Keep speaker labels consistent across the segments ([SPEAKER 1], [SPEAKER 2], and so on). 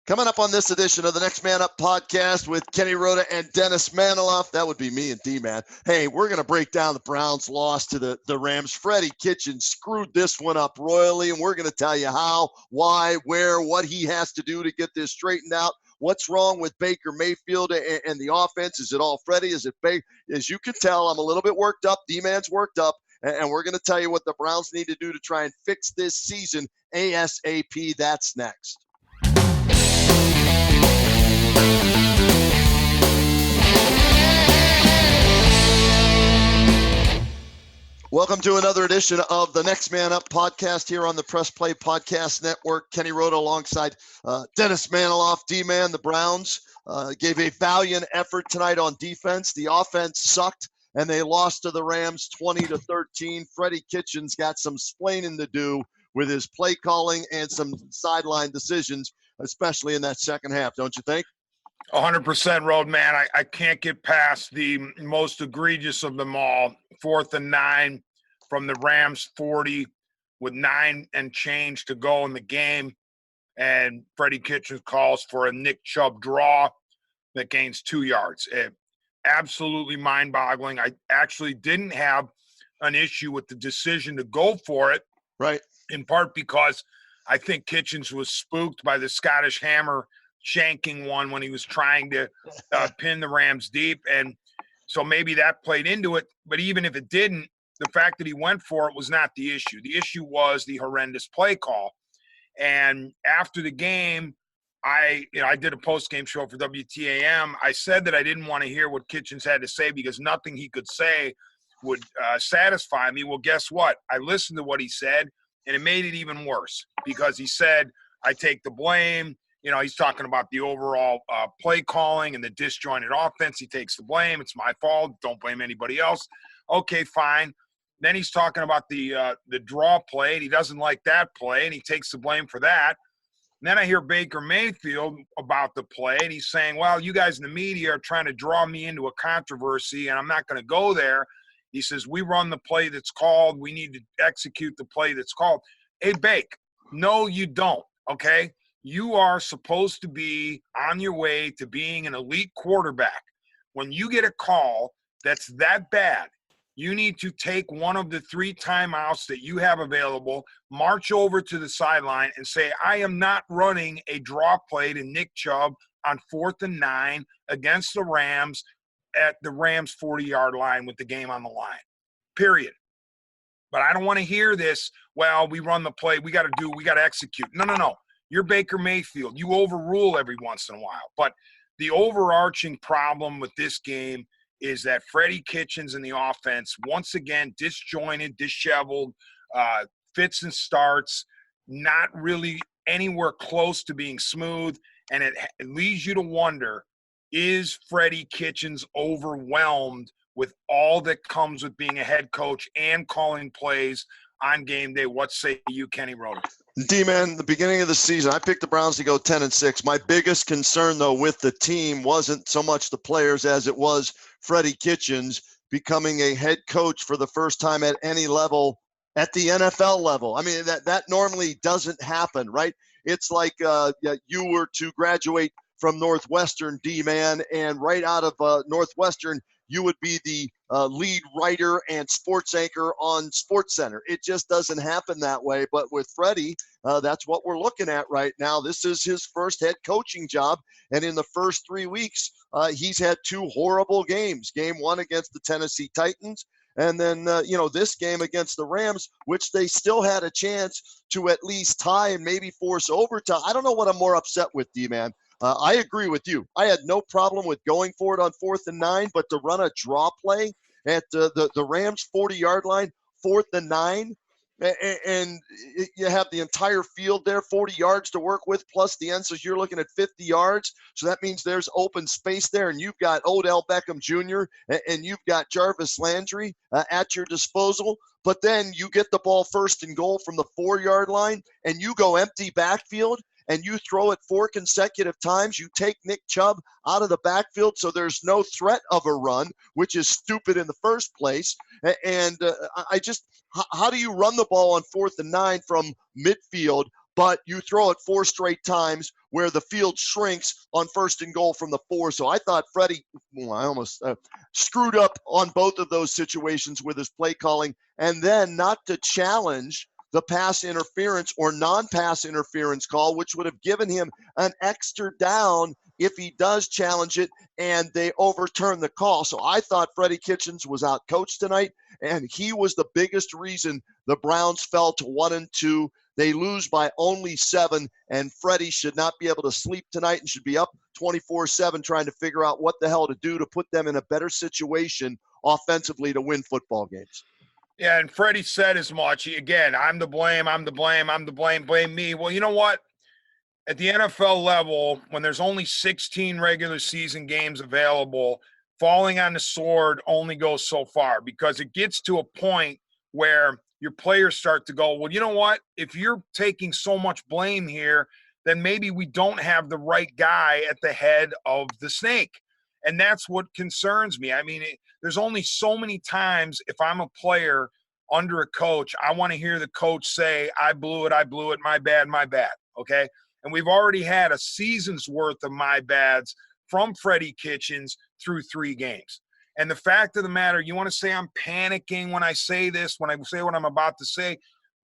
[SPEAKER 1] Coming up on this edition of the Next Man Up podcast with Kenny Roda and Dennis Manoloff. That would be me and D-Man. Hey, we're going to break down the Browns' loss to the Rams. Freddie Kitchens screwed this one up royally, and we're going to tell you how, why, where, what he has to do to get this straightened out. What's wrong with Baker Mayfield and the offense? Is it all Freddie? Is it Baker? As you can tell, I'm a little bit worked up. D-Man's worked up. And we're going to tell you what the Browns need to do to try and fix this season ASAP. That's next. Welcome to another edition of the Next Man Up podcast here on the Press Play Podcast Network. Kenny Roda alongside Dennis Manoloff. D-Man, the Browns gave a valiant effort tonight on defense. The offense sucked, and they lost to the Rams 20-13. Freddie Kitchens got some splaining to do with his play calling and some sideline decisions, especially in that second half, don't you think?
[SPEAKER 2] 100% Road, man. I can't get past the most egregious of them all. 4th and 9 from the Rams 40 with 9 and change to go in the game. And Freddie Kitchens calls for a Nick Chubb draw that gains 2 yards. Absolutely mind-boggling. I actually didn't have an issue with the decision to go for it.
[SPEAKER 1] Right.
[SPEAKER 2] In part because I think Kitchens was spooked by the Scottish Hammer shanking one when he was trying to pin the Rams deep. And so maybe that played into it. But even if it didn't, the fact that he went for it was not the issue. The issue was the horrendous play call. And after the game, I did a post-game show for WTAM. I said that I didn't want to hear what Kitchens had to say because nothing he could say would satisfy me. Well, guess what? I listened to what he said, and it made it even worse because he said, I take the blame. You know, he's talking about the overall play calling and the disjointed offense. He takes the blame. It's my fault. Don't blame anybody else. Okay, fine. Then he's talking about the draw play, and he doesn't like that play, and he takes the blame for that. And then I hear Baker Mayfield about the play, and he's saying, well, you guys in the media are trying to draw me into a controversy, and I'm not going to go there. He says, we run the play that's called. We need to execute the play that's called. Hey, Bake, no, you don't, okay? You are supposed to be on your way to being an elite quarterback. When you get a call that's that bad, you need to take one of the 3 timeouts that you have available, march over to the sideline and say, I am not running a draw play to Nick Chubb on 4th and 9 against the Rams at the Rams 40-yard line with the game on the line, period. But I don't want to hear this, well, we run the play, we got to execute. No. You're Baker Mayfield. You overrule every once in a while. But the overarching problem with this game is that Freddie Kitchens and the offense, once again, disjointed, disheveled, fits and starts, not really anywhere close to being smooth. And it leads you to wonder, is Freddie Kitchens overwhelmed with all that comes with being a head coach and calling plays on game day? What say you, Kenny Roda?
[SPEAKER 1] D-Man, the beginning of the season, I picked the Browns to go 10-6. My biggest concern, though, with the team wasn't so much the players as it was Freddie Kitchens becoming a head coach for the first time at any level, at the NFL level. I mean, that normally doesn't happen, right? It's like you were to graduate from Northwestern, D-Man, and right out of Northwestern, you would be the lead writer and sports anchor on SportsCenter. It just doesn't happen that way. But with Freddie, that's what we're looking at right now. This is his first head coaching job. And in the first 3 weeks, he's had 2 horrible games. Game 1 against the Tennessee Titans. And then, this game against the Rams, which they still had a chance to at least tie and maybe force overtime. I don't know what I'm more upset with, D-Man. I agree with you. I had no problem with going for it on 4th and 9, but to run a draw play at the Rams 40-yard line, 4th and 9, and you have the entire field there, 40 yards to work with, plus the end, so you're looking at 50 yards. So that means there's open space there, and you've got Odell Beckham Jr. and you've got Jarvis Landry at your disposal. But then you get the ball 1st and goal from the 4-yard line, and you go empty backfield, and you throw it 4 consecutive times. You take Nick Chubb out of the backfield so there's no threat of a run, which is stupid in the first place. And how do you run the ball on 4th and 9 from midfield but you throw it 4 straight times where the field shrinks on 1st and goal from the 4. So I thought Freddie, I almost screwed up on both of those situations with his play calling, and then not to challenge the pass interference or non-pass interference call, which would have given him an extra down if he does challenge it and they overturn the call. So I thought Freddie Kitchens was out coached tonight, and he was the biggest reason the Browns fell to 1-2. They lose by only 7, and Freddie should not be able to sleep tonight and should be up 24/7 trying to figure out what the hell to do to put them in a better situation offensively to win football games.
[SPEAKER 2] Yeah, and Freddie said as much. Again, I'm to blame, blame me. Well, you know what? At the NFL level, when there's only 16 regular season games available, falling on the sword only goes so far, because it gets to a point where your players start to go, well, you know what? If you're taking so much blame here, then maybe we don't have the right guy at the head of the snake. And that's what concerns me. I mean, there's only so many times if I'm a player under a coach, I want to hear the coach say, I blew it, my bad, okay? And we've already had a season's worth of my bads from Freddie Kitchens through 3 games. And the fact of the matter, you want to say I'm panicking when I say this, when I say what I'm about to say,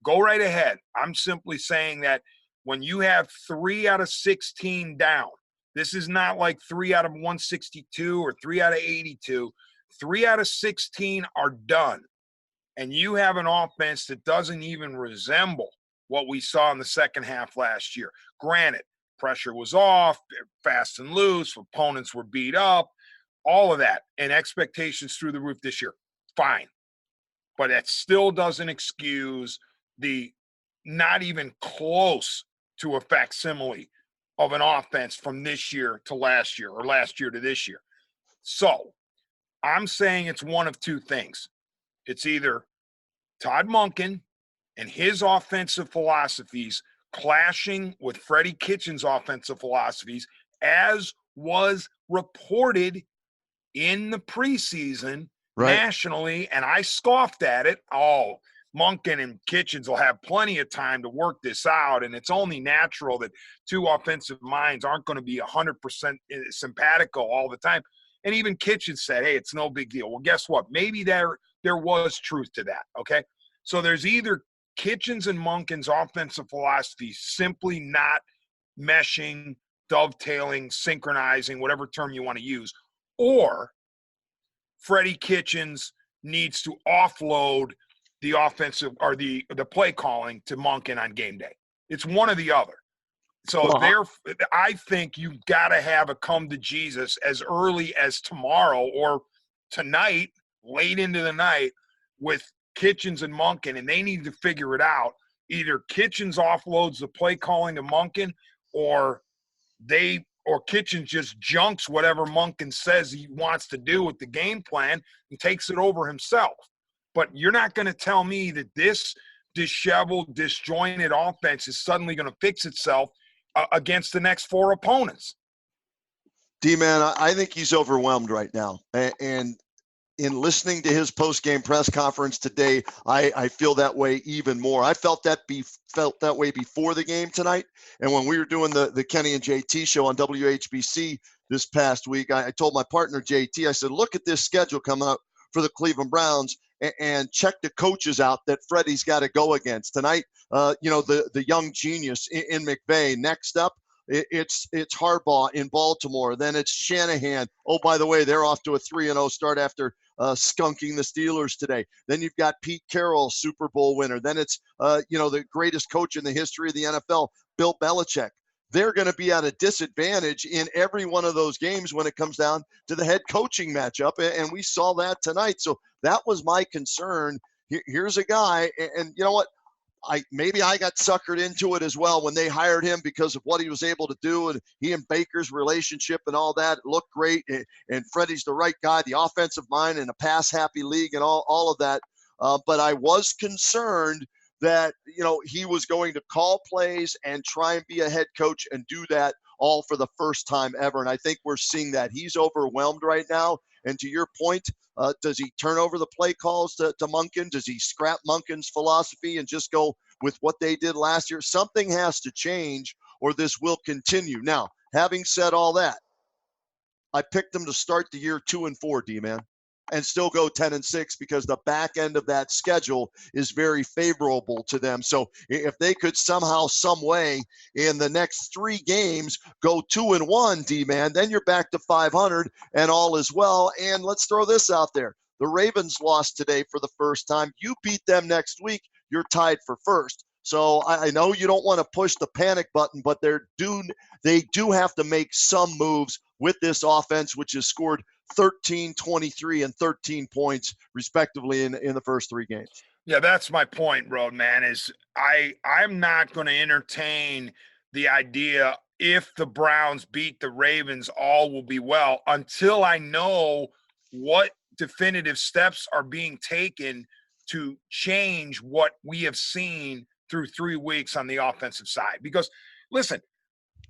[SPEAKER 2] go right ahead. I'm simply saying that when you have 3 out of 16 down, this is not like 3 out of 162 or 3 out of 82. 3 out of 16 are done. And you have an offense that doesn't even resemble what we saw in the second half last year. Granted, pressure was off, fast and loose, opponents were beat up, all of that, and expectations through the roof this year. Fine. But that still doesn't excuse the not even close to a facsimile of an offense from this year to last year, or last year to this year. So I'm saying it's one of 2 things. It's either Todd Monken and his offensive philosophies clashing with Freddie Kitchens' offensive philosophies, as was reported in the preseason nationally, and I scoffed at it. Oh, Monken and Kitchens will have plenty of time to work this out, and it's only natural that 2 offensive minds aren't going to be 100% simpatico all the time. And even Kitchens said, hey, it's no big deal. Well, guess what? Maybe there was truth to that, okay? So there's either Kitchens and Monken's offensive philosophy simply not meshing, dovetailing, synchronizing, whatever term you want to use, or Freddie Kitchens needs to offload the offensive or the play calling to Monken on game day. It's one or the other. So I think you've got to have a come to Jesus as early as tomorrow or tonight, late into the night, with Kitchens and Monken, and they need to figure it out. Either Kitchens offloads the play calling to Monken, or Kitchens just junks whatever Monken says he wants to do with the game plan and takes it over himself. But you're not going to tell me that this disheveled, disjointed offense is suddenly going to fix itself against the next 4 opponents.
[SPEAKER 1] D-Man, I think he's overwhelmed right now. And in listening to his post-game press conference today, I feel that way even more. I felt that way before the game tonight. And when we were doing the Kenny and JT show on WHBC this past week, I told my partner JT, I said, look at this schedule coming up for the Cleveland Browns and check the coaches out that Freddie's got to go against. Tonight, the young genius in McVay. Next up, it's Harbaugh in Baltimore. Then it's Shanahan. Oh, by the way, they're off to a 3-0 start after skunking the Steelers today. Then you've got Pete Carroll, Super Bowl winner. Then it's, the greatest coach in the history of the NFL, Bill Belichick. They're going to be at a disadvantage in every one of those games when it comes down to the head coaching matchup. And we saw that tonight. So that was my concern. Here's a guy, and you know what? Maybe I got suckered into it as well when they hired him because of what he was able to do, and he and Baker's relationship and all that. It looked great, and Freddie's the right guy, the offensive mind in a pass-happy league and all of that. But I was concerned that, he was going to call plays and try and be a head coach and do that all for the first time ever. And I think we're seeing that. He's overwhelmed right now. And to your point, does he turn over the play calls to Monken? Does he scrap Monken's philosophy and just go with what they did last year. Something has to change or this will continue. Now, having said all that, I picked them to start the year 2-4, D-man, and still go 10-6 because the back end of that schedule is very favorable to them. So if they could somehow, some way in the next 3 games go 2-1, D-man, then you're back to 500 and all is well. And let's throw this out there. The Ravens lost today for the first time. You beat them next week, you're tied for first. So I know you don't want to push the panic button, but they do have to make some moves with this offense, which has scored 13, 23, and 13 points respectively in the first 3 games.
[SPEAKER 2] Yeah, that's my point, Road Man, is I'm not going to entertain the idea if the Browns beat the Ravens, all will be well until I know what definitive steps are being taken to change what we have seen through 3 weeks on the offensive side. Because, listen,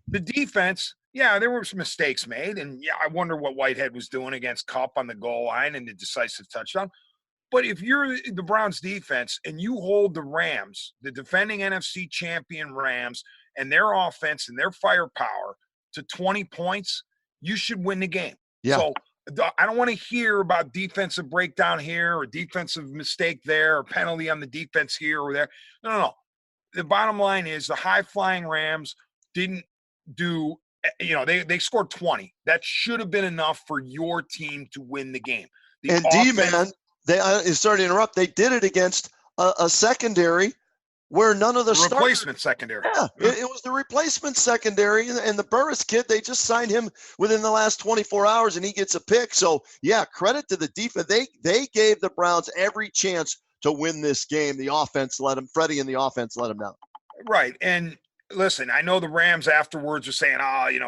[SPEAKER 2] the defense, yeah, there were some mistakes made. And, yeah, I wonder what Whitehead was doing against Kupp on the goal line and the decisive touchdown. But if you're the Browns defense and you hold the Rams, the defending NFC champion Rams, and their offense and their firepower to 20 points, you should win the game.
[SPEAKER 1] Yeah.
[SPEAKER 2] So I don't want to hear about defensive breakdown here or defensive mistake there or penalty on the defense here or there. No. The bottom line is the high-flying Rams didn't do – they scored 20. That should have been enough for your team to win the game.
[SPEAKER 1] And D-man, sorry to interrupt, they did it against a secondary where none of the
[SPEAKER 2] replacement secondary.
[SPEAKER 1] Yeah, it was the replacement secondary. And the Burris kid, they just signed him within the last 24 hours, and he gets a pick. So, yeah, credit to the defense. They gave the Browns every chance to win this game. The offense let him, Freddie and the offense let him down.
[SPEAKER 2] Right. And listen, I know the Rams afterwards are saying,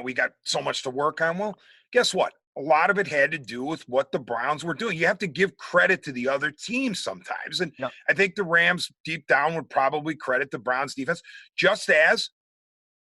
[SPEAKER 2] we got so much to work on. Well, guess what? A lot of it had to do with what the Browns were doing. You have to give credit to the other team sometimes. And yeah. I think the Rams deep down would probably credit the Browns defense, just as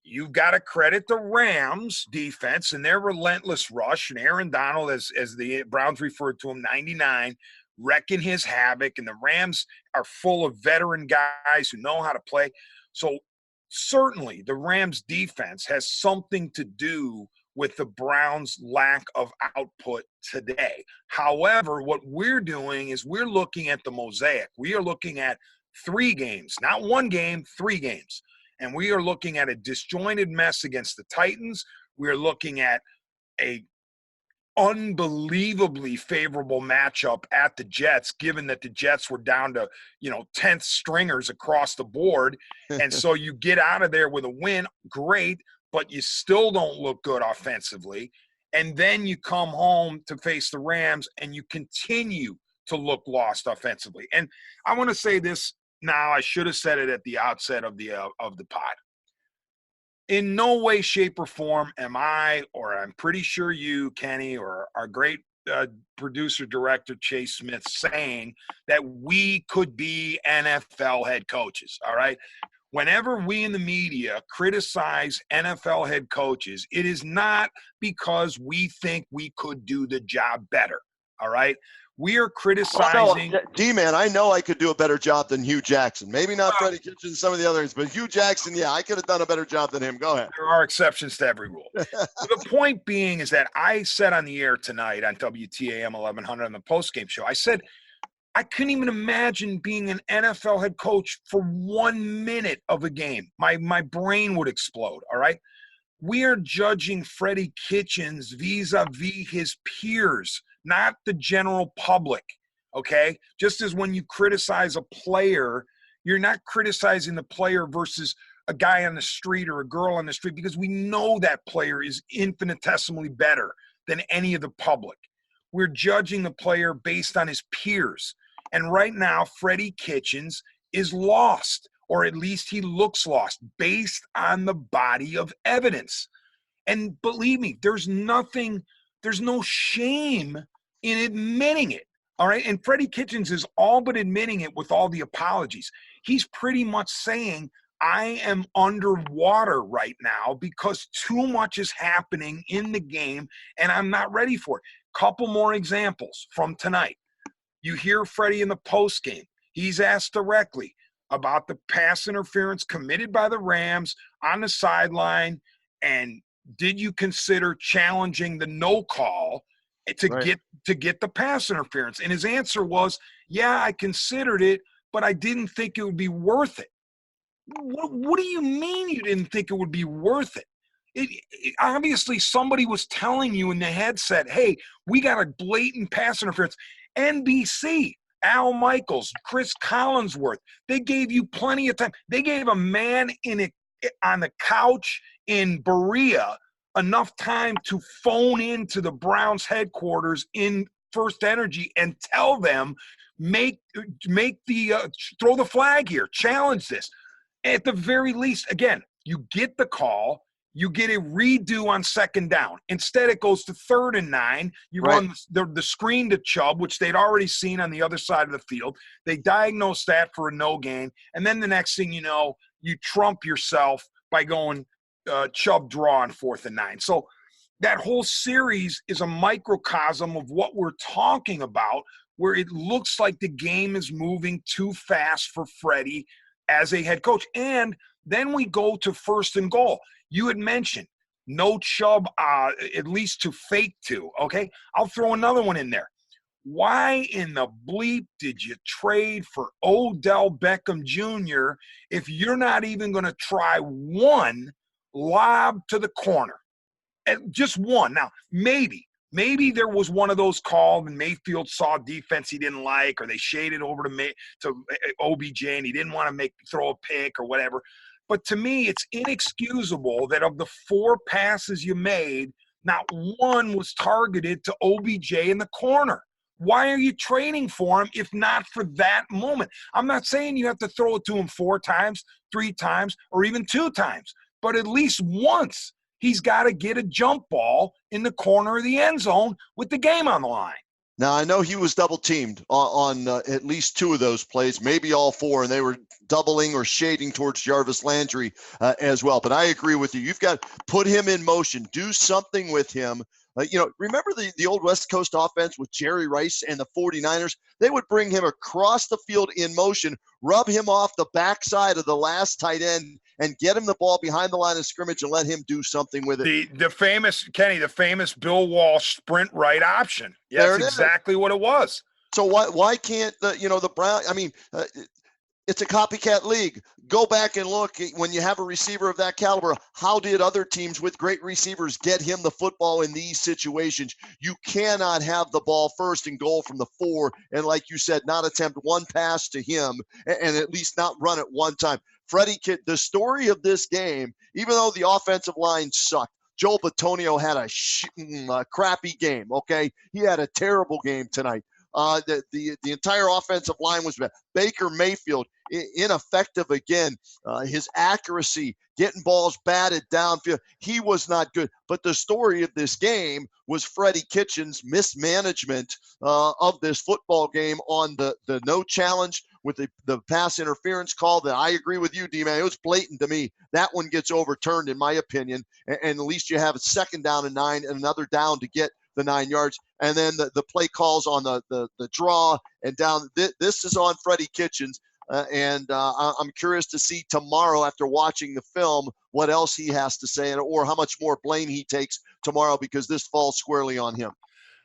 [SPEAKER 2] you've got to credit the Rams defense and their relentless rush. And Aaron Donald, as the Browns referred to him, 99, wrecking his havoc. And the Rams are full of veteran guys who know how to play. So certainly the Rams defense has something to do with the Browns' lack of output today. However, what we're doing is we're looking at the mosaic. We are looking at 3 games, not 1 game, 3 games. And we are looking at a disjointed mess against the Titans. We're looking at a unbelievably favorable matchup at the Jets, given that the Jets were down to, 10th stringers across the board. And so you get out of there with a win, great, but you still don't look good offensively. And then you come home to face the Rams and you continue to look lost offensively. And I want to say this now, I should have said it at the outset of the pod. In no way, shape, or form am I, or I'm pretty sure you, Kenny, or our great producer, director, Chase Smith, saying that we could be NFL head coaches, all right? Whenever we in the media criticize NFL head coaches, it is not because we think we could do the job better, all right? We are criticizing.
[SPEAKER 1] D-man, I know I could do a better job than Hugh Jackson. Maybe not Freddie Kitchens, some of the others, but Hugh Jackson, yeah, I could have done a better job than him. Go ahead.
[SPEAKER 2] There are exceptions to every rule. The point being is that I said on the air tonight on WTAM 1100 on the postgame show, I said, I couldn't even imagine being an NFL head coach for 1 minute of a game. My brain would explode, all right? We are judging Freddie Kitchens vis-a-vis his peers, not the general public, okay? Just as when you criticize a player, you're not criticizing the player versus a guy on the street or a girl on the street, because we know that player is infinitesimally better than any of the public. We're judging the player based on his peers. And right now, Freddie Kitchens is lost, or at least he looks lost, based on the body of evidence. And believe me, there's no shame in admitting it, all right? And Freddie Kitchens is all but admitting it with all the apologies. He's pretty much saying, I am underwater right now because too much is happening in the game, and I'm not ready for it. Couple more examples from tonight. You hear Freddie in the postgame. He's asked directly, about the pass interference committed by the Rams on the sideline? And did you consider challenging the no call to
[SPEAKER 1] Right.
[SPEAKER 2] get the pass interference? And his answer was, yeah, I considered it, but I didn't think it would be worth it. What do you mean you didn't think it would be worth it? Obviously somebody was telling you in the headset, hey, we got a blatant pass interference. NBC, Al Michaels, Chris Collinsworth, they gave you plenty of time. They gave a man on the couch in Berea enough time to phone into the Browns headquarters in First Energy and tell them, make the throw the flag here, challenge this. At the very least, again, you get the call, you get a redo on second down. Instead, it goes to 3rd and 9. You
[SPEAKER 1] Right.
[SPEAKER 2] run the screen to Chubb, which they'd already seen on the other side of the field. They diagnose that for a no gain. And then the next thing you know, you trump yourself by going Chubb draw on 4th and 9. So that whole series is a microcosm of what we're talking about, where it looks like the game is moving too fast for Freddie as a head coach. And then we go to 1st and goal. You had mentioned no Chubb, at least to fake to, okay? I'll throw another one in there. Why in the bleep did you trade for Odell Beckham Jr. if you're not even going to try one lob to the corner? Just one. Now, maybe there was one of those called and Mayfield saw defense he didn't like, or they shaded over to OBJ and he didn't want to throw a pick or whatever. But to me, it's inexcusable that of the 4 passes you made, not one was targeted to OBJ in the corner. Why are you trading for him if not for that moment? I'm not saying you have to throw it to him 4 times, 3 times, or even 2 times, but at least once he's got to get a jump ball in the corner of the end zone with the game on the line.
[SPEAKER 1] Now, I know he was double teamed on at least 2 of those plays, maybe all 4, and they were doubling or shading towards Jarvis Landry as well. But I agree with you. You've got to put him in motion, do something with him. Remember the old West Coast offense with Jerry Rice and the 49ers? They would bring him across the field in motion, rub him off the backside of the last tight end, and get him the ball behind the line of scrimmage and let him do something with it.
[SPEAKER 2] The famous Bill Walsh sprint right option. Yeah, that's exactly what it was.
[SPEAKER 1] So why can't the Brown? I mean, it's a copycat league. Go back and look when you have a receiver of that caliber. How did other teams with great receivers get him the football in these situations? You cannot have the ball 1st and goal from the 4, and like you said, not attempt one pass to him, and at least not run it one time. Freddie the story of this game, even though the offensive line sucked, Joel Bitonio had a crappy game. Okay, he had a terrible game tonight. The entire offensive line was bad. Baker Mayfield, ineffective again. His accuracy, getting balls batted downfield, he was not good. But the story of this game was Freddie Kitchens' mismanagement of this football game on the no challenge with the pass interference call. That I agree with you, D-Man. It was blatant to me. That one gets overturned, in my opinion. And at least you have a 2nd down and 9 and another down to get the 9 yards. And then the play calls on the draw and down. This is on Freddie Kitchens. And I'm curious to see tomorrow, after watching the film, what else he has to say, or how much more blame he takes tomorrow, because this falls squarely on him.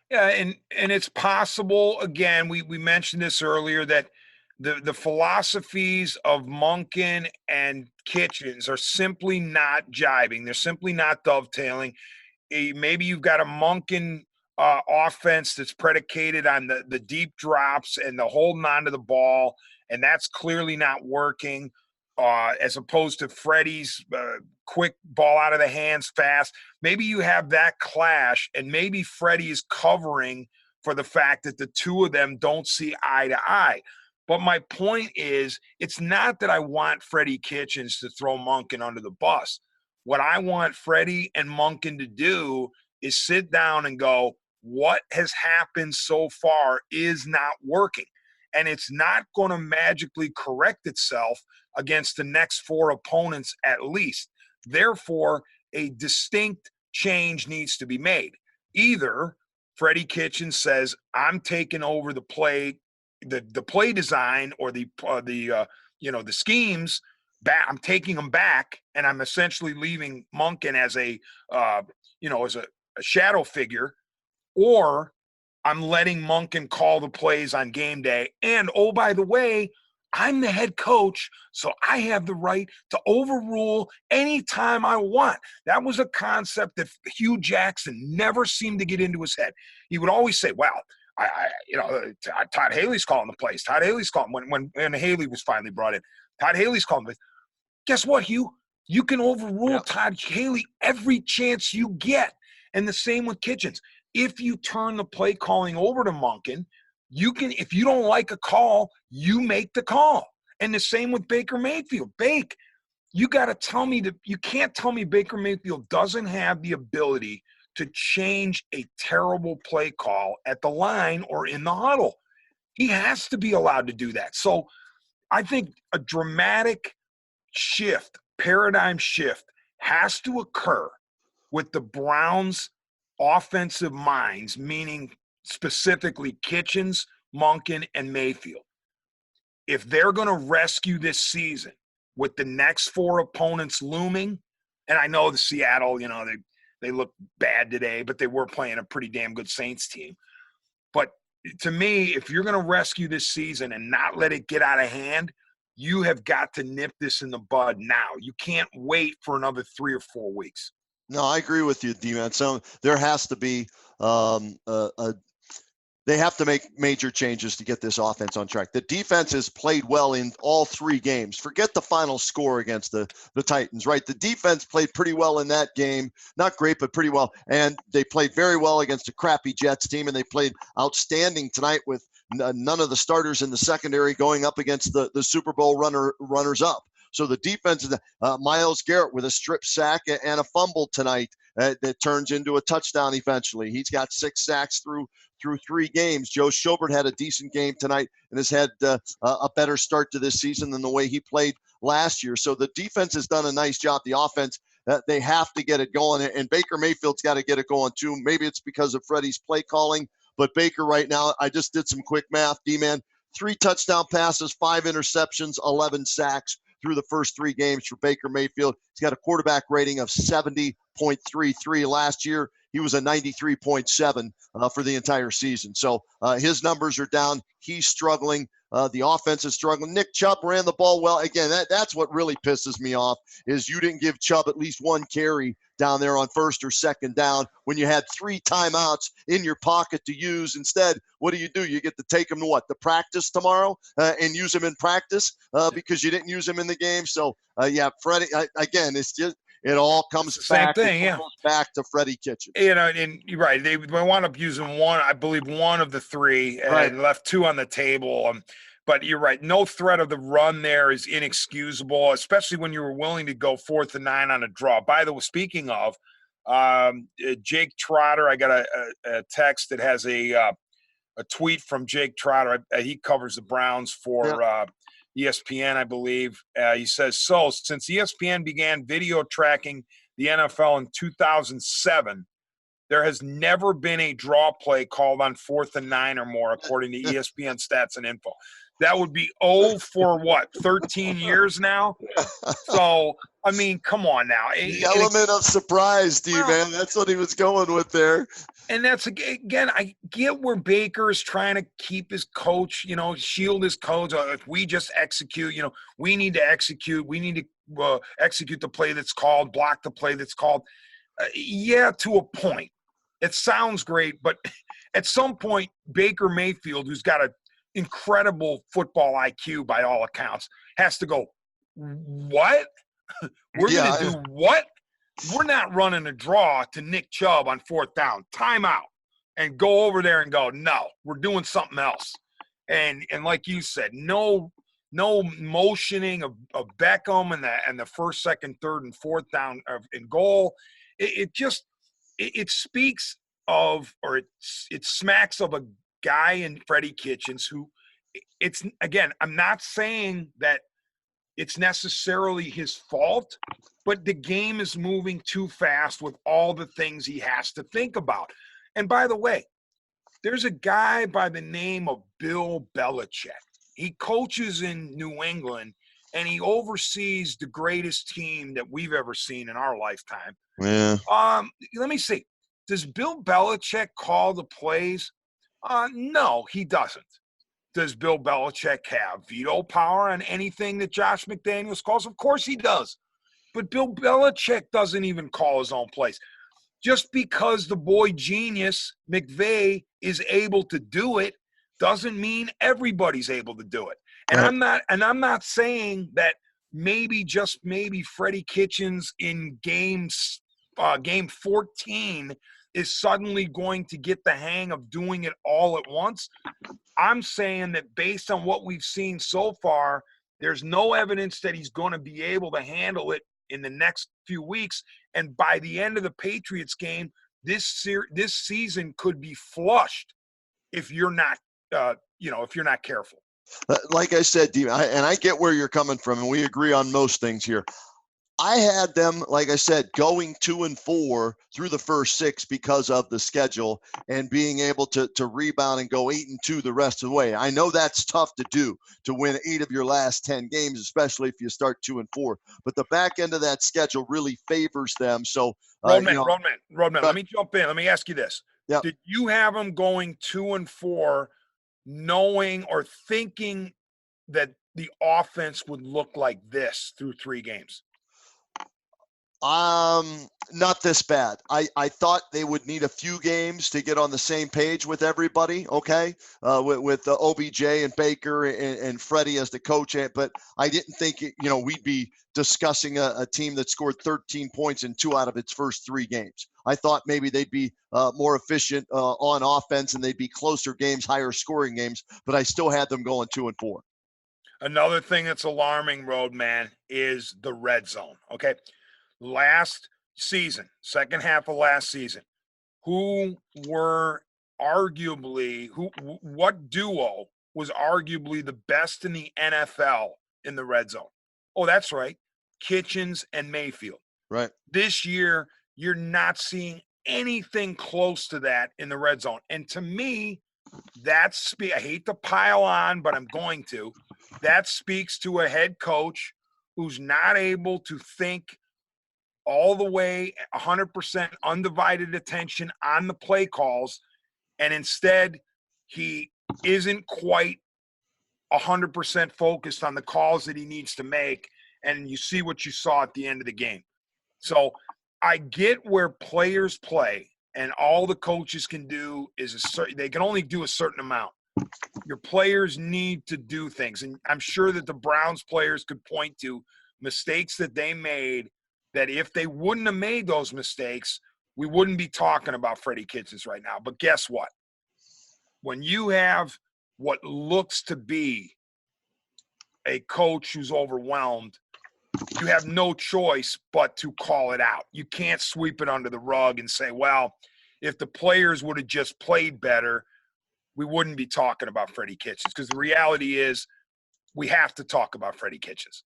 [SPEAKER 2] Yeah, and it's possible, again, we mentioned this earlier, that the philosophies of Monken and Kitchens are simply not jiving. They're simply not dovetailing. Maybe you've got a Monken offense that's predicated on the deep drops and the holding on to the ball, and that's clearly not working, as opposed to Freddie's quick ball out of the hands fast. Maybe you have that clash, and maybe Freddie is covering for the fact that the 2 of them don't see eye to eye. But my point is, it's not that I want Freddie Kitchens to throw Monken under the bus. What I want Freddie and Monken to do is sit down and go, what has happened so far is not working. And it's not going to magically correct itself against the next 4 opponents at least. Therefore, a distinct change needs to be made. Either Freddie Kitchens says, I'm taking over the play, the play design, or the the schemes back. I'm taking them back, and I'm essentially leaving Monken as a shadow figure, or I'm letting Monken call the plays on game day. And oh, by the way, I'm the head coach, so I have the right to overrule anytime I want. That was a concept that Hugh Jackson never seemed to get into his head. He would always say, well, Todd Haley's calling the plays. Todd Haley's calling when Haley was finally brought in. Todd Haley's calling the plays. Guess what, Hugh? You can overrule Todd Haley every chance you get. And the same with Kitchens. If you turn the play calling over to Monken, you can, if you don't like a call, you make the call. And the same with Baker Mayfield. You got to tell me that you can't tell me Baker Mayfield doesn't have the ability to change a terrible play call at the line or in the huddle. He has to be allowed to do that. So I think a dramatic paradigm shift has to occur with the Browns' offensive minds, meaning specifically Kitchens, Monken, and Mayfield. If they're going to rescue this season with the next 4 opponents looming, and I know the Seattle, they look bad today, but they were playing a pretty damn good Saints team. But to me, if you're going to rescue this season and not let it get out of hand, you have got to nip this in the bud now. You can't wait for another 3 or 4 weeks.
[SPEAKER 1] No, I agree with you, D-Man. So there has to be they have to make major changes to get this offense on track. The defense has played well in all 3 games. Forget the final score against the Titans, right? The defense played pretty well in that game. Not great, but pretty well. And they played very well against a crappy Jets team, and they played outstanding tonight with none of the starters in the secondary going up against the Super Bowl runners-up. So the defense, Myles Garrett with a strip sack and a fumble tonight that turns into a touchdown eventually. He's got 6 sacks through 3 games. Joe Schobert had a decent game tonight and has had a better start to this season than the way he played last year. So the defense has done a nice job. The offense, they have to get it going, and Baker Mayfield's got to get it going too. Maybe it's because of Freddie's play calling, but Baker right now, I just did some quick math, D-Man, 3 touchdown passes, 5 interceptions, 11 sacks through the first 3 games for Baker Mayfield. He's got a quarterback rating of 70.33. Last year, he was a 93.7 for the entire season. So his numbers are down. He's struggling. The offense is struggling. Nick Chubb ran the ball well. Again, that's what really pisses me off is you didn't give Chubb at least 1 carry down there on first or second down when you had 3 timeouts in your pocket to use. Instead, what do? You get to take him to practice tomorrow and use him in practice because you didn't use him in the game. So, Freddie, again, it's just it all comes back.
[SPEAKER 2] Same thing,
[SPEAKER 1] goes back to Freddie Kitchens.
[SPEAKER 2] And you're right. They wound up using one of the 3, and
[SPEAKER 1] right.
[SPEAKER 2] Left 2 on the table. But you're right. No threat of the run there is inexcusable, especially when you were willing to go 4th and 9 on a draw. By the way, speaking of Jake Trotter, I got a text that has a tweet from Jake Trotter. He covers the Browns for ESPN, I believe. He says, so since ESPN began video tracking the NFL in 2007, there has never been a draw play called on 4th and 9 or more, according to ESPN stats and info. That would be 13 years now? So, I mean, come on now.
[SPEAKER 1] The element of surprise, D-Man. That's what he was going with there.
[SPEAKER 2] And that's, again, I get where Baker's trying to keep his coach, shield his coach. If we just execute, we need to execute. We need to execute the play that's called, block the play that's called. To a point. It sounds great, but at some point, Baker Mayfield, who's got an incredible football IQ by all accounts, has to go, what? We're going to do what? We're not running a draw to Nick Chubb on 4th down. Timeout. And go over there and go, no, we're doing something else. And like you said, no motioning of Beckham and the 1st, 2nd, 3rd, and 4th down in goal. It speaks of, or it smacks of a guy in Freddie Kitchens who I'm not saying that it's necessarily his fault, but the game is moving too fast with all the things he has to think about. And by the way, there's a guy by the name of Bill Belichick. He coaches in New England. and he oversees the greatest team that we've ever seen in our lifetime.
[SPEAKER 1] Yeah.
[SPEAKER 2] Let me see. Does Bill Belichick call the plays? No, he doesn't. Does Bill Belichick have veto power on anything that Josh McDaniels calls? Of course he does. But Bill Belichick doesn't even call his own plays. Just because the boy genius, McVay, is able to do it doesn't mean everybody's able to do it. And
[SPEAKER 1] Right.
[SPEAKER 2] I'm not saying that just maybe Freddie Kitchens in game 14 is suddenly going to get the hang of doing it all at once. I'm saying that based on what we've seen so far, there's no evidence that he's going to be able to handle it in the next few weeks. And by the end of the Patriots game, this season could be flushed if you're not, if you're not careful.
[SPEAKER 1] Like I said, D, and I get where you're coming from, and we agree on most things here. I had them, like I said, going 2-4 through the first 6 because of the schedule and being able to rebound and go 8-2 the rest of the way. I know that's tough to do, to win 8 of your last 10 games, especially if you start 2-4. But the back end of that schedule really favors them. So,
[SPEAKER 2] Roadman, let me jump in. Let me ask you this.
[SPEAKER 1] Yeah.
[SPEAKER 2] Did you have them going 2-4 knowing or thinking that the offense would look like this through 3 games?
[SPEAKER 1] Not this bad. I thought they would need a few games to get on the same page with everybody. Okay. With OBJ and Baker and Freddie as the coach. But I didn't think, we'd be discussing a team that scored 13 points in 2 out of its first 3 games. I thought maybe they'd be more efficient on offense and they'd be closer games, higher scoring games, but I still had them going 2-4.
[SPEAKER 2] Another thing that's alarming, Roadman, is the red zone. Okay. Last season, second half of last season, what duo was arguably the best in the NFL in the red zone? Oh, that's right. Kitchens and Mayfield.
[SPEAKER 1] Right.
[SPEAKER 2] This year, you're not seeing anything close to that in the red zone. And to me, I hate to pile on, but I'm going to. That speaks to a head coach who's not able to think all the way 100% undivided attention on the play calls, and instead he isn't quite 100% focused on the calls that he needs to make, and you see what you saw at the end of the game. So I get where players play, and all the coaches can do is they can only do a certain amount. Your players need to do things, and I'm sure that the Browns players could point to mistakes that they made that if they wouldn't have made those mistakes, we wouldn't be talking about Freddie Kitchens right now. But guess what? When you have what looks to be a coach who's overwhelmed, you have no choice but to call it out. You can't sweep it under the rug and say, well, if the players would have just played better, we wouldn't be talking about Freddie Kitchens. Because the reality is we have to talk about Freddie Kitchens.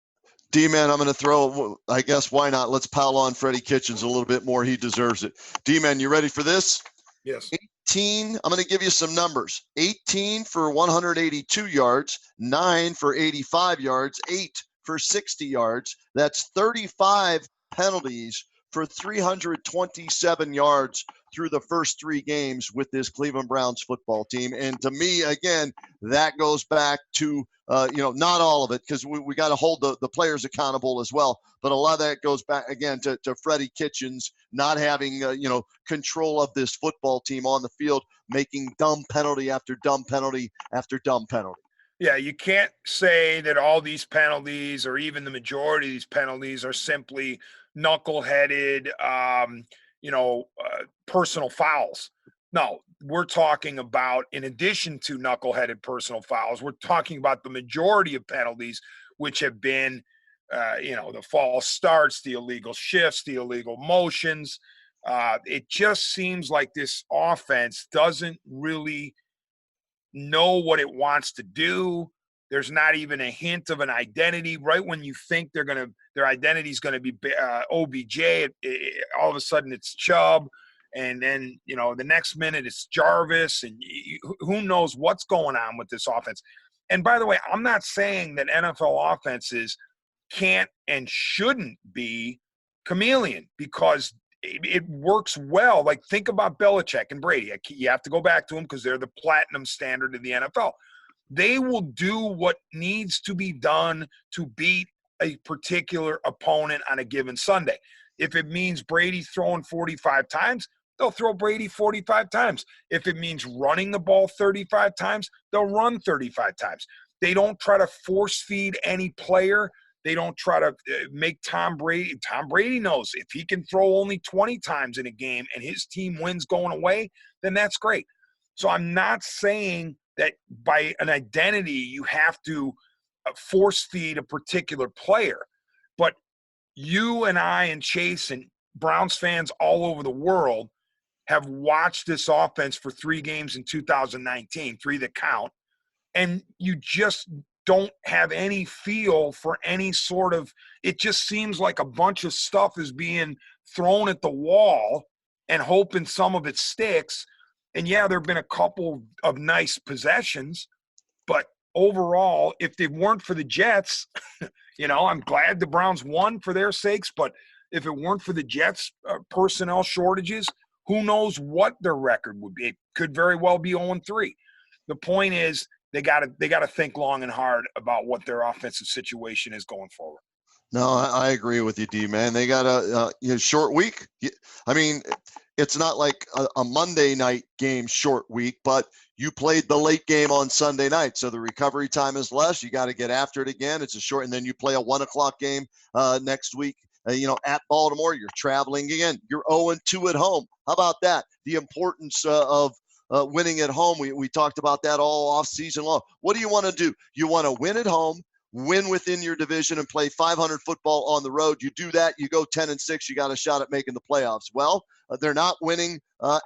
[SPEAKER 1] D-Man, I'm going to throw, I guess, why not? Let's pile on Freddie Kitchens a little bit more. He deserves it. D-Man, you ready for this?
[SPEAKER 2] Yes.
[SPEAKER 1] 18, I'm going to give you some numbers. 18 for 182 yards, 9 for 85 yards, 8 for 60 yards. That's 35 penalties for 327 yards through the first 3 games with this Cleveland Browns football team. And to me, again, that goes back to, not all of it, because we got to hold the players accountable as well. But a lot of that goes back, again, to Freddie Kitchens not having, control of this football team on the field, making dumb penalty after dumb penalty after dumb penalty.
[SPEAKER 2] Yeah, you can't say that all these penalties or even the majority of these penalties are simply knuckleheaded, personal fouls. No, we're talking about, in addition to knuckleheaded personal fouls, we're talking about the majority of penalties, which have been, the false starts, the illegal shifts, the illegal motions. It just seems like this offense doesn't really know what it wants to do. There's not even a hint of an identity. Right when you think their identity is going to be OBJ, all of a sudden it's Chubb, and then the next minute it's Jarvis, and who knows what's going on with this offense. And by the way, I'm not saying that NFL offenses can't and shouldn't be chameleon, because it works well. Like, think about Belichick and Brady. You have to go back to them because they're the platinum standard in the NFL. They will do what needs to be done to beat a particular opponent on a given Sunday. If it means Brady throwing 45 times, they'll throw Brady 45 times. If it means running the ball 35 times, they'll run 35 times. They don't try to force feed any player. They don't try to make Tom Brady. Tom Brady knows if he can throw only 20 times in a game and his team wins going away, then that's great. So I'm not saying that by an identity you have to force feed a particular player. But you and I and Chase and Browns fans all over the world have watched this offense for 3 games in 2019, 3 that count, and you just don't have any feel for any sort of – it just seems like a bunch of stuff is being thrown at the wall and hoping some of it sticks. And, yeah, there have been a couple of nice possessions, but overall, if they weren't for the Jets, I'm glad the Browns won for their sakes, but if it weren't for the Jets' personnel shortages, who knows what their record would be. It could very well be 0-3. The point is they got to think long and hard about what their offensive situation is going forward.
[SPEAKER 1] No, I agree with you, D, man. They got a short week. I mean, it's not like a Monday night game short week, but you played the late game on Sunday night, so the recovery time is less. You got to get after it again. It's a short, and then you play a 1:00 game next week. At Baltimore, you're traveling again. You're 0-2 at home. How about that? The importance of winning at home. We talked about that all off season long. What do you want to do? You want to win at home, win within your division, and play 500 football on the road. You do that, you go 10-6, you got a shot at making the playoffs. Well, they're not winning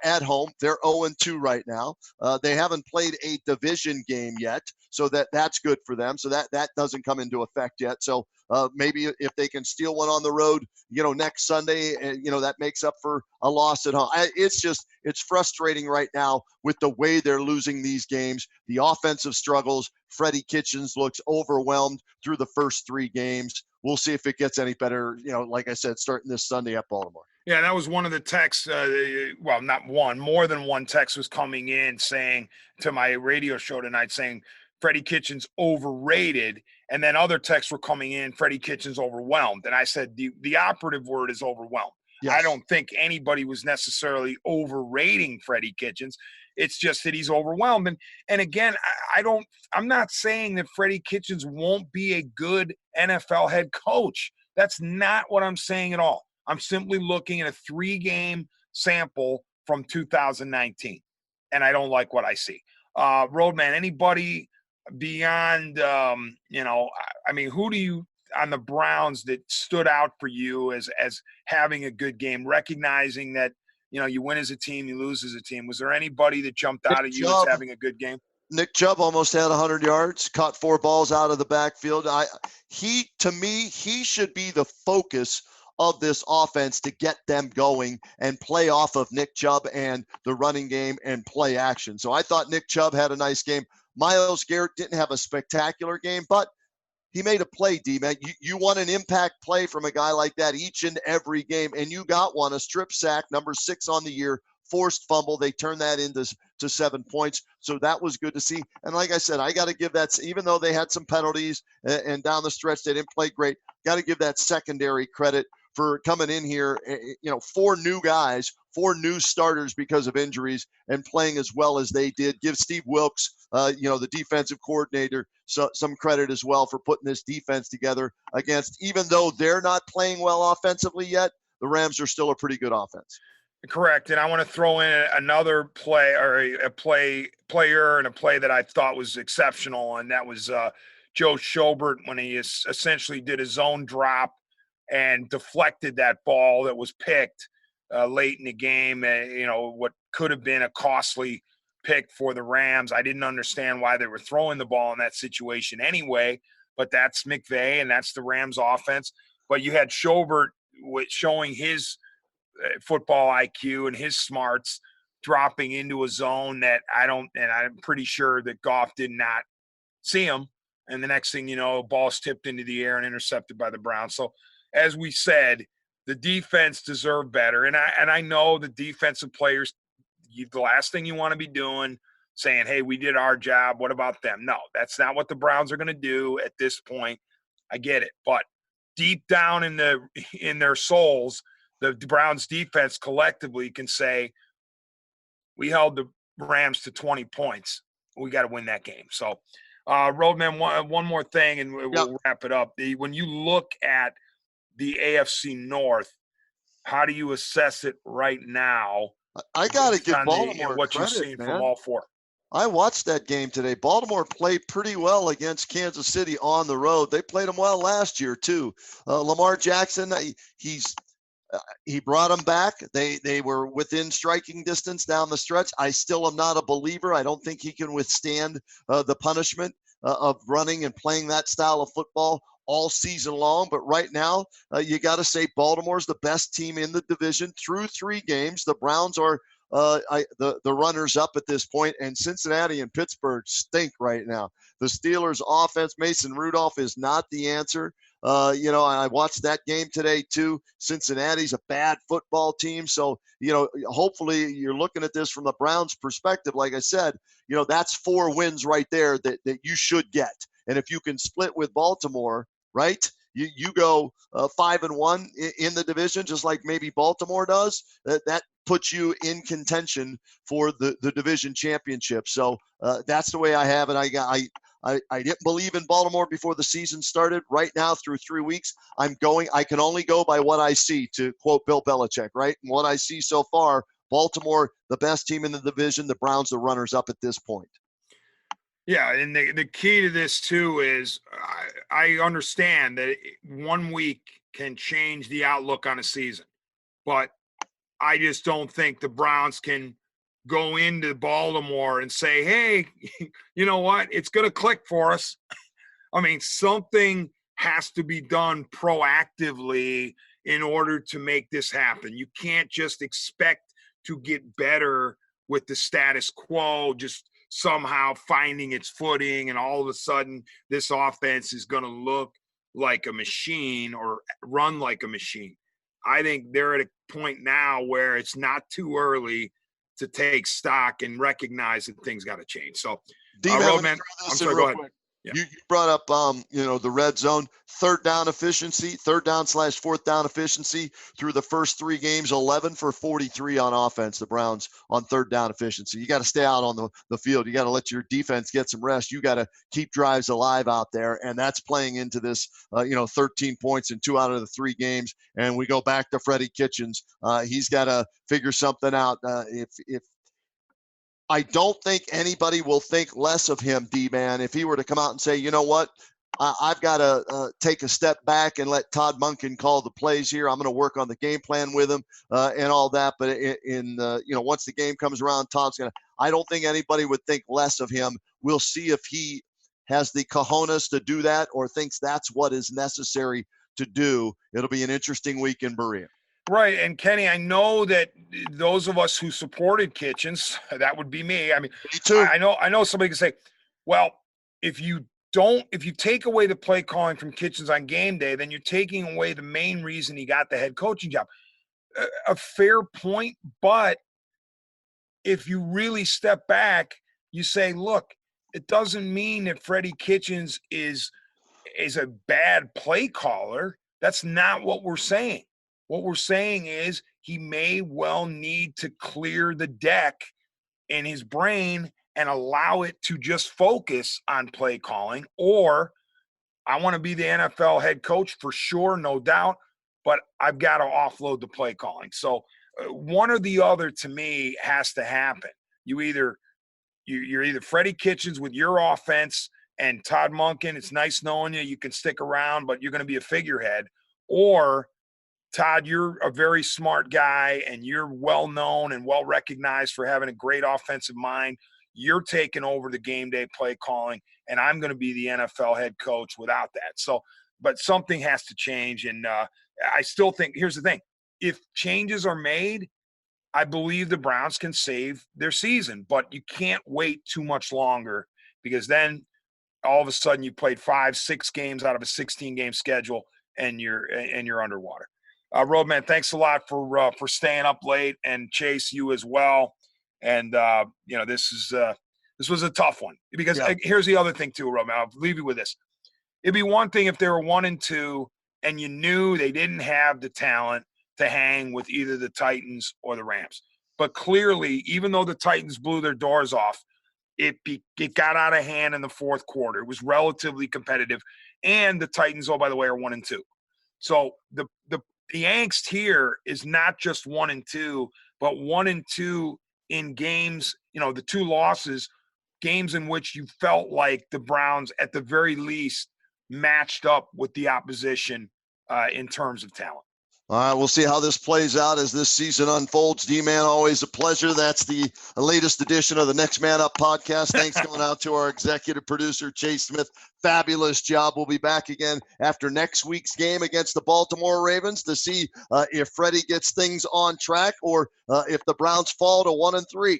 [SPEAKER 1] at home. They're 0-2 right now. They haven't played a division game yet, so that's good for them. So that doesn't come into effect yet. So maybe if they can steal one on the road, next Sunday, that makes up for a loss at home. It's frustrating right now with the way they're losing these games. The offensive struggles. Freddie Kitchens looks overwhelmed through the first 3 games. We'll see if it gets any better, like I said, starting this Sunday at Baltimore.
[SPEAKER 2] Yeah, that was one of the texts. Well, not one, more than one text was coming in saying to my radio show tonight saying Freddie Kitchens overrated. And then other texts were coming in, Freddie Kitchens overwhelmed. And I said the operative word is overwhelmed. Yes. I don't think anybody was necessarily overrating Freddie Kitchens. It's just that he's overwhelmed. And again, I'm not saying that Freddie Kitchens won't be a good NFL head coach. That's not what I'm saying at all. I'm simply looking at a 3-game sample from 2019, and I don't like what I see. Roadman, anybody beyond, who do you on the Browns that stood out for you as having a good game, recognizing that, you win as a team, you lose as a team? Was there anybody that jumped out at you as having a good game?
[SPEAKER 1] Nick Chubb almost had 100 yards, caught 4 balls out of the backfield. To me, he should be the focus of this offense to get them going and play off of Nick Chubb and the running game and play action. So I thought Nick Chubb had a nice game. Myles Garrett didn't have a spectacular game, but he made a play, D-man. You want an impact play from a guy like that each and every game, and you got one, a strip sack, number 6 on the year, forced fumble. They turned that into 7 points. So that was good to see. And like I said, I got to give that, even though they had some penalties and down the stretch, they didn't play great, got to give that secondary credit for coming in here, 4 new guys, 4 new starters because of injuries and playing as well as they did. Give Steve Wilks, the defensive coordinator, some credit as well for putting this defense together against, even though they're not playing well offensively yet, the Rams are still a pretty good offense.
[SPEAKER 2] Correct. And I want to throw in another play or a player and a play that I thought was exceptional. And that was Joe Schobert when he essentially did a zone drop and deflected that ball that was picked late in the game. What could have been a costly pick for the Rams. I didn't understand why they were throwing the ball in that situation anyway, but that's McVay and that's the Rams offense. But you had Schobert showing his football IQ and his smarts, dropping into a zone that I'm pretty sure that Goff did not see him. And the next thing you know, ball's tipped into the air and intercepted by the Browns. So as we said, the defense deserved better. And I know the defensive players, the last thing you want to be doing, saying, hey, we did our job. What about them? No, that's not what the Browns are going to do at this point. I get it. But deep down in their souls, the Browns defense collectively can say, we held the Rams to 20 points. We got to win that game. So, Roadman, one more thing, and we'll wrap it up. When you look at the AFC North, how do you assess it right now?
[SPEAKER 1] I got to give Baltimore
[SPEAKER 2] what
[SPEAKER 1] credit,
[SPEAKER 2] you've seen
[SPEAKER 1] man.
[SPEAKER 2] from all four.
[SPEAKER 1] I watched that game today. Baltimore played pretty well against Kansas City on the road. They played them well last year too. Lamar Jackson, he brought them back. They were within striking distance down the stretch. I still am not a believer. I don't think he can withstand the punishment of running and playing that style of football all season long. But right now, you got to say Baltimore's the best team in the division through 3 games. The Browns are the runners up at this point, and Cincinnati and Pittsburgh stink right now. The Steelers' offense, Mason Rudolph is not the answer. I watched that game today too. Cincinnati's a bad football team. So, hopefully you're looking at this from the Browns' perspective. Like I said, that's 4 wins right there that you should get. And if you can split with Baltimore, right, you go 5-1 in the division, just like maybe Baltimore does. That puts you in contention for the division championship. So that's the way I have it. I didn't believe in Baltimore before the season started. Right now, through 3 weeks, I can only go by what I see, to quote Bill Belichick, right? And what I see so far, Baltimore, the best team in the division, the Browns, the runners up at this point.
[SPEAKER 2] Yeah, and the key to this too is I understand that 1 week can change the outlook on a season, but I just don't think the Browns can go into Baltimore and say, hey, you know what? It's going to click for us. I mean, something has to be done proactively in order to make this happen. You can't just expect to get better with the status quo, just somehow finding its footing, and all of a sudden this offense is going to look like a machine or run like a machine. I think they're at a point now where it's not too early to take stock and recognize that things got to change. So, Roadman, I'm sorry, go ahead.
[SPEAKER 1] Yeah. You brought up, the red zone, third down / 4th down efficiency through the first 3 games, 11 for 43 on offense, the Browns on third down efficiency. You got to stay out on the field. You got to let your defense get some rest. You got to keep drives alive out there. And that's playing into this, 13 points in 2 out of the 3 games. And we go back to Freddie Kitchens. He's got to figure something out. If I don't think anybody will think less of him, D-Man, if he were to come out and say, you know what, I've got to take a step back and let Todd Monken call the plays here. I'm going to work on the game plan with him and all that. But once the game comes around, Todd's going to – I don't think anybody would think less of him. We'll see if he has the cojones to do that or thinks that's what is necessary to do. It'll be an interesting week in Berea.
[SPEAKER 2] Right. And Kenny, I know that those of us who supported Kitchens, that would be me. I mean,
[SPEAKER 1] me too.
[SPEAKER 2] I know somebody can say, well, if you take away the play calling from Kitchens on game day, then you're taking away the main reason he got the head coaching job. A fair point. But if you really step back, you say, look, it doesn't mean that Freddie Kitchens is a bad play caller. That's not what we're saying. What we're saying is he may well need to clear the deck in his brain and allow it to just focus on play calling. Or I want to be the NFL head coach for sure, no doubt, but I've got to offload the play calling. So one or the other to me has to happen. You're either Freddie Kitchens with your offense and Todd Monken, it's nice knowing you can stick around, but you're going to be a figurehead. Or Todd, you're a very smart guy and you're well known and well recognized for having a great offensive mind. You're taking over the game day play calling, and I'm going to be the NFL head coach without that. So, but something has to change. And I still think, here's the thing. If changes are made, I believe the Browns can save their season, but you can't wait too much longer, because then all of a sudden you played 5-6 games out of a 16-game schedule, and you're underwater. Roadman, thanks a lot for staying up late, and Chase, you as well. And this was a tough one because here's the other thing too, Roadman. I'll leave you with this. It'd be one thing if they were 1-2 and you knew they didn't have the talent to hang with either the Titans or the Rams. But clearly, even though the Titans blew their doors off, it got out of hand in the fourth quarter. It was relatively competitive. And the Titans, oh, by the way, are 1-2. So the angst here is not just 1-2, but 1-2 in games, the two losses, games in which you felt like the Browns, at the very least, matched up with the opposition in terms of talent.
[SPEAKER 1] All right, we'll see how this plays out as this season unfolds. D-Man, always a pleasure. That's the latest edition of the Next Man Up podcast. Thanks going out to our executive producer, Chase Smith. Fabulous job. We'll be back again after next week's game against the Baltimore Ravens to see if Freddie gets things on track or if the Browns fall to 1-3.